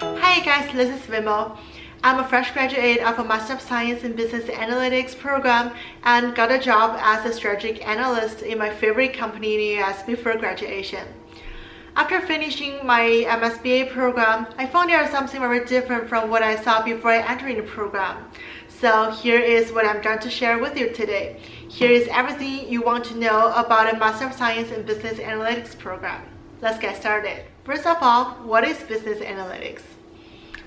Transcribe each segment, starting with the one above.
Hi guys, this is Vimel. I'm a fresh graduate of a Master of Science in Business Analytics program and got a job as a strategic analyst in my favorite company in the US before graduation. After finishing my MSBA program, I found there was something very different from what I saw before I entered the program. So here is what I'm going to share with you today. Here is everything you want to know about a Master of Science in Business Analytics program. Let's get started. First of all, what is business analytics?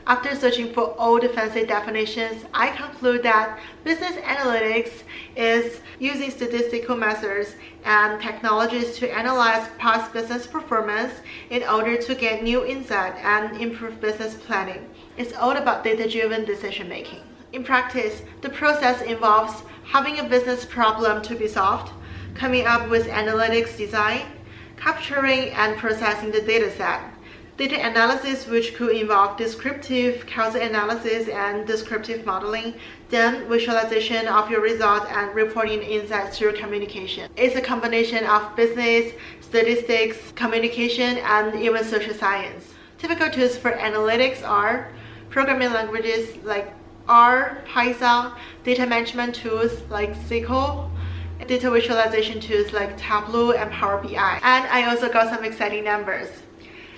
After searching for all the fancy definitions, I conclude that business analytics is using statistical methods and technologies to analyze past business performance in order to get new insight and improve business planning. It's all about data-driven decision-making. In practice, the process involves having a business problem to be solved, coming up with analytics design, capturing and processing the dataset, data analysis, which could involve descriptive causal analysis and descriptive modeling, then visualization of your result and reporting insights through communication. It's a combination of business, statistics, communication, and even social science. Typical tools for analytics are programming languages like R, Python, data management tools like SQL, data visualization tools like Tableau and Power BI. And I also got some exciting numbers.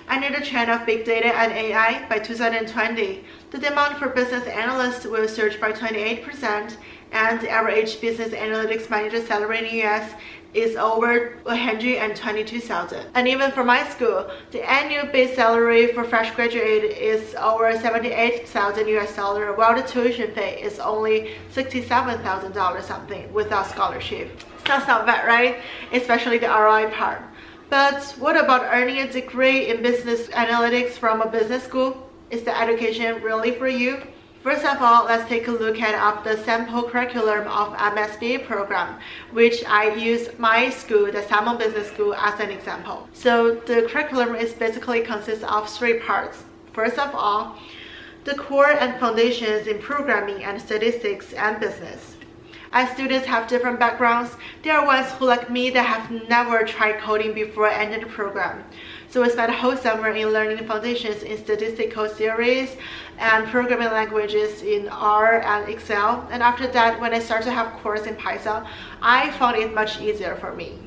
Under the trend of big data and AI, by 2020, the demand for business analysts will surge by 28%, and the average business analytics manager salary in the US is over $122,000. And even for my school, the annual base salary for fresh graduate is over $78,000 US, while the tuition fee is only $67,000 something without scholarship. Sounds not bad, right? Especially the ROI part. But what about earning a degree in business analytics from a business school? Is the education really for you? First of all, let's take a look at the sample curriculum of MSBA program, which I use my school, the Salmon Business School, as an example. So the curriculum is basically consists of three parts. First of all, the core and foundations in programming and statistics and business. As students have different backgrounds, there are ones who, like me, that have never tried coding before I entered the program. So we spent a whole summer in learning the foundations in statistical theories and programming languages in R and Excel. And after that, when I started to have course in Python, I found it much easier for me.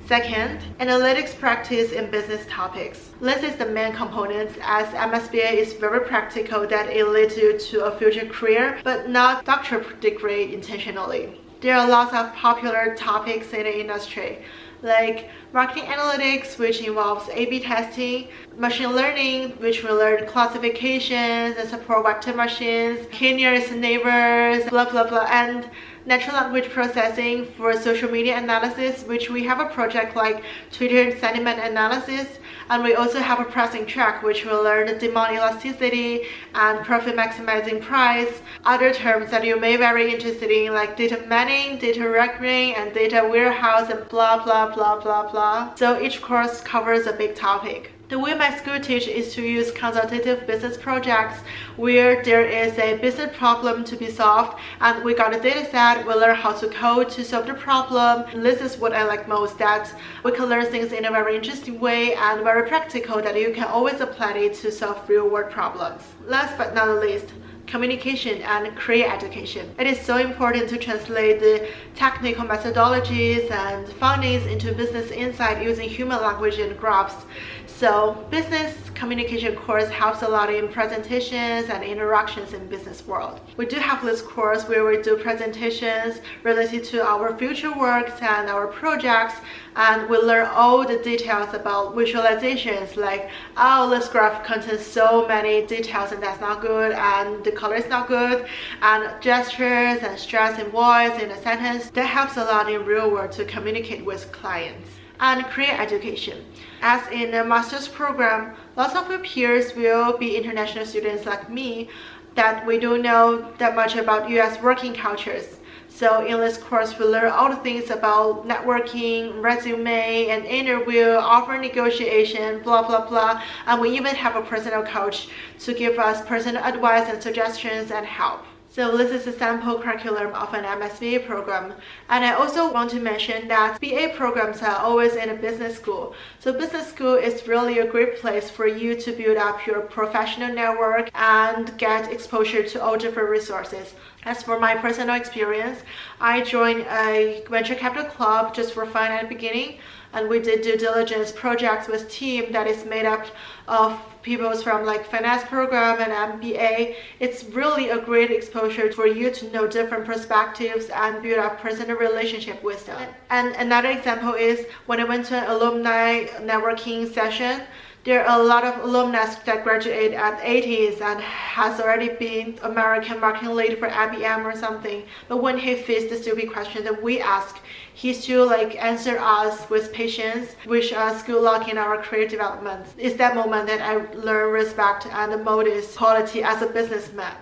Second, analytics practice in business topics. This is the main components, as MSBA is very practical that it leads you to a future career, but not doctorate degree intentionally. There are lots of popular topics in the industry, like marketing analytics, which involves A/B testing, machine learning, which will learn classifications and support vector machines, nearest neighbors, blah blah blah, and natural language processing for social media analysis, which we have a project like Twitter sentiment analysis, and we also have a pricing track, which will learn the demand elasticity and profit maximizing price. Other terms that you may be very interested in, like data mining, data reckoning, and data warehouse, and blah blah blah blah blah. So each course covers a big topic. The way my school teaches is to use consultative business projects where there is a business problem to be solved and we got a data set, we learn how to code to solve the problem. And this is what I like most, that we can learn things in a very interesting way and very practical that you can always apply it to solve real world problems. Last but not least, communication and career education. It is so important to translate the technical methodologies and findings into business insight using human language and graphs. So business communication course helps a lot in presentations and interactions in business world. We do have this course where we do presentations related to our future works and our projects, and we learn all the details about visualizations, like, oh, this graph contains so many details and that's not good, and the color is not good, and gestures and stress in voice in a sentence. That helps a lot in real world to communicate with clients. And career education. As in a master's program, lots of your peers will be international students like me that we don't know that much about US working cultures. So in this course, we learn all the things about networking, resume, and interview, offer negotiation, blah, blah, blah. And we even have a personal coach to give us personal advice and suggestions and help. So this is a sample curriculum of an MSBA program. And I also want to mention that BA programs are always in a business school. So business school is really a great place for you to build up your professional network and get exposure to all different resources. As for my personal experience, I joined a venture capital club just for fun at the beginning, and we did due diligence projects with a team that is made up of people from like finance program and MBA. It's really a great exposure for you to know different perspectives and build up personal relationship with them. And another example is when I went to an alumni networking session, there are a lot of alumni that graduate at 80s and has already been American marketing lead for IBM or something. But when he faced the stupid question that we ask, he still answer us with patience, wish us good luck in our career development. It's that moment that I learn respect and modest quality as a businessman.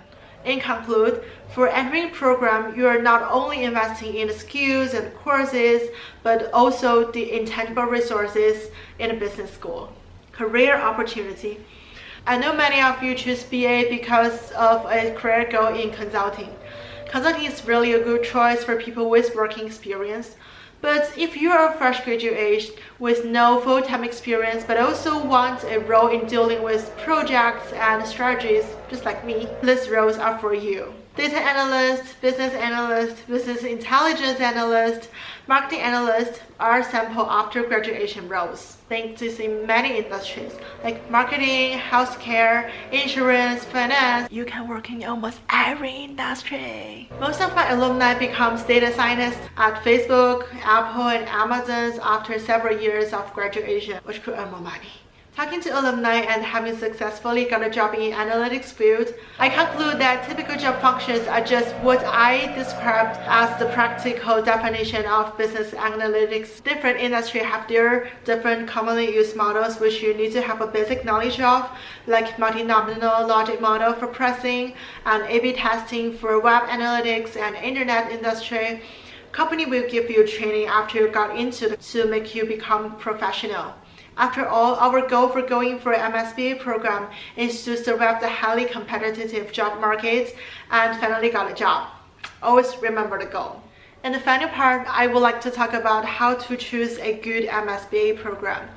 In conclude, for entering program, you are not only investing in the skills and courses, but also the intangible resources in a business school. Career opportunity. I know many of you choose BA because of a career goal in consulting. Consulting is really a good choice for people with working experience. But if you are a fresh graduate with no full-time experience but also want a role in dealing with projects and strategies, just like me, these roles are for you. Data analyst, business intelligence analyst, marketing analyst are sample after graduation roles. Think this in many industries like marketing, healthcare, insurance, finance. You can work in almost every industry. Most of my alumni becomes data scientists at Facebook, Apple, and Amazon after several years of graduation, which could earn more money. Talking to alumni and having successfully got a job in analytics field, I conclude that typical job functions are just what I described as the practical definition of business analytics. Different industries have their different commonly used models which you need to have a basic knowledge of, like multi-nominal logic model for pricing and A/B testing for web analytics and internet industry. Company will give you training after you got into it to make you become professional. After all, our goal for going for an MSBA program is to survive the highly competitive job market and finally got a job. Always remember the goal. In the final part, I would like to talk about how to choose a good MSBA program.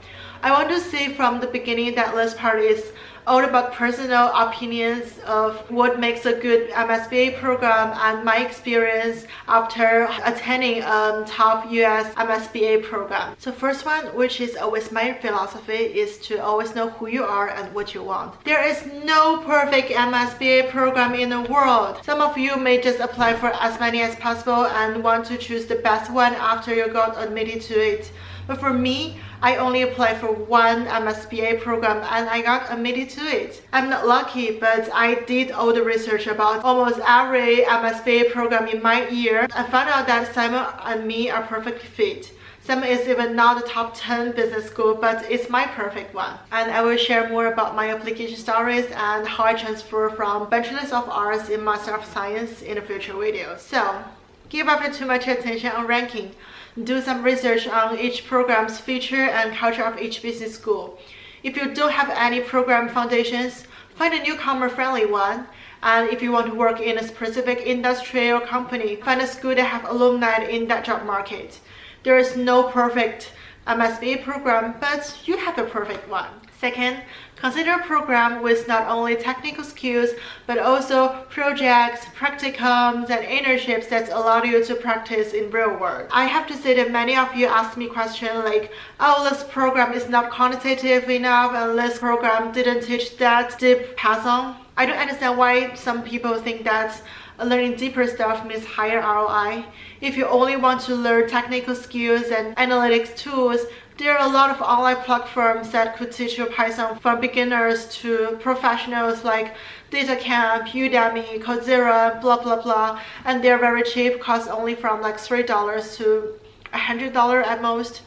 I want to say from the beginning that this part is all about personal opinions of what makes a good MSBA program and my experience after attending a top US MSBA program. So first one, which is always my philosophy, is to always know who you are and what you want. There is no perfect MSBA program in the world. Some of you may just apply for as many as possible and want to choose the best one after you got admitted to it. But for me, I only applied for one MSBA program and I got admitted to it. I'm not lucky, but I did all the research about almost every MSBA program in my year. I found out that Simon and me are perfect fit. Simon is even not the top 10 business school, but it's my perfect one. And I will share more about my application stories and how I transfer from Bachelor of Arts in Master of Science in a future video. So, give up too much attention on ranking. Do some research on each program's feature and culture of each business school. If you don't have any program foundations, find a newcomer-friendly one. And if you want to work in a specific industry or company, find a school that have alumni in that job market. There is no perfect MSBA program, but you have a perfect one. Second, consider a program with not only technical skills, but also projects, practicums, and internships that allow you to practice in real world. I have to say that many of you ask me questions like, oh, this program is not quantitative enough, and this program didn't teach that deep pass-on. I don't understand why some people think that learning deeper stuff means higher ROI. If you only want to learn technical skills and analytics tools, there are a lot of online platforms that could teach you Python from beginners to professionals like DataCamp, Udemy, Coursera, blah blah blah, and they're very cheap, cost only from like $3 to $100 at most.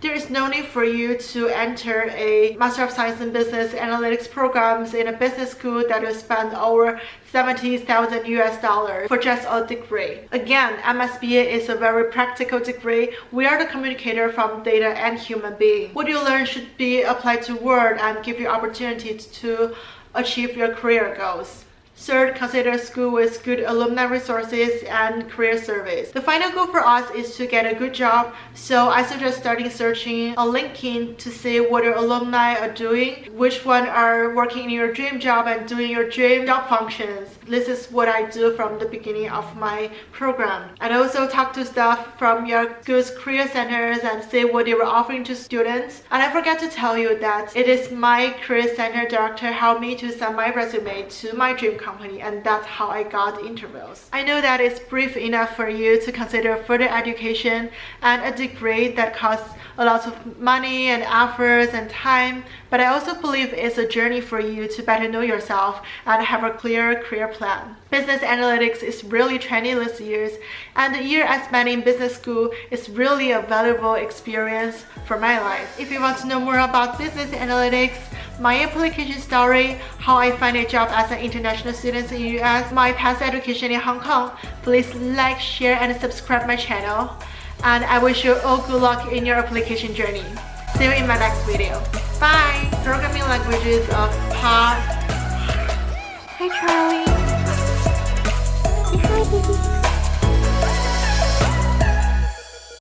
There is no need for you to enter a Master of Science in Business Analytics programs in a business school that will spend over $70,000 US for just a degree. Again, MSBA is a very practical degree. We are the communicator from data and human being. What you learn should be applied to work and give you opportunities to achieve your career goals. Third, consider school with good alumni resources and career service. The final goal for us is to get a good job, so I suggest starting searching on LinkedIn to see what your alumni are doing, which one are working in your dream job and doing your dream job functions. This is what I do from the beginning of my program. And also talk to staff from your school's career centers and see what they were offering to students. And I forgot to tell you that it is my career center director helped me to send my resume to my dream company, and that's how I got interviews. I know that it's brief enough for you to consider further education and a degree that costs a lot of money and efforts and time, but I also believe it's a journey for you to better know yourself and have a clear career plan. Business analytics is really trendy this year, and the year I spent in business school is really a valuable experience for my life. If you want to know more about business analytics, my application story, how I find a job as an international student in the US, my past education in Hong Kong, please like, share, and subscribe my channel. And I wish you all good luck in your application journey. See you in my next video. Bye! Programming languages of Part. Hi Charlie. Say hi baby.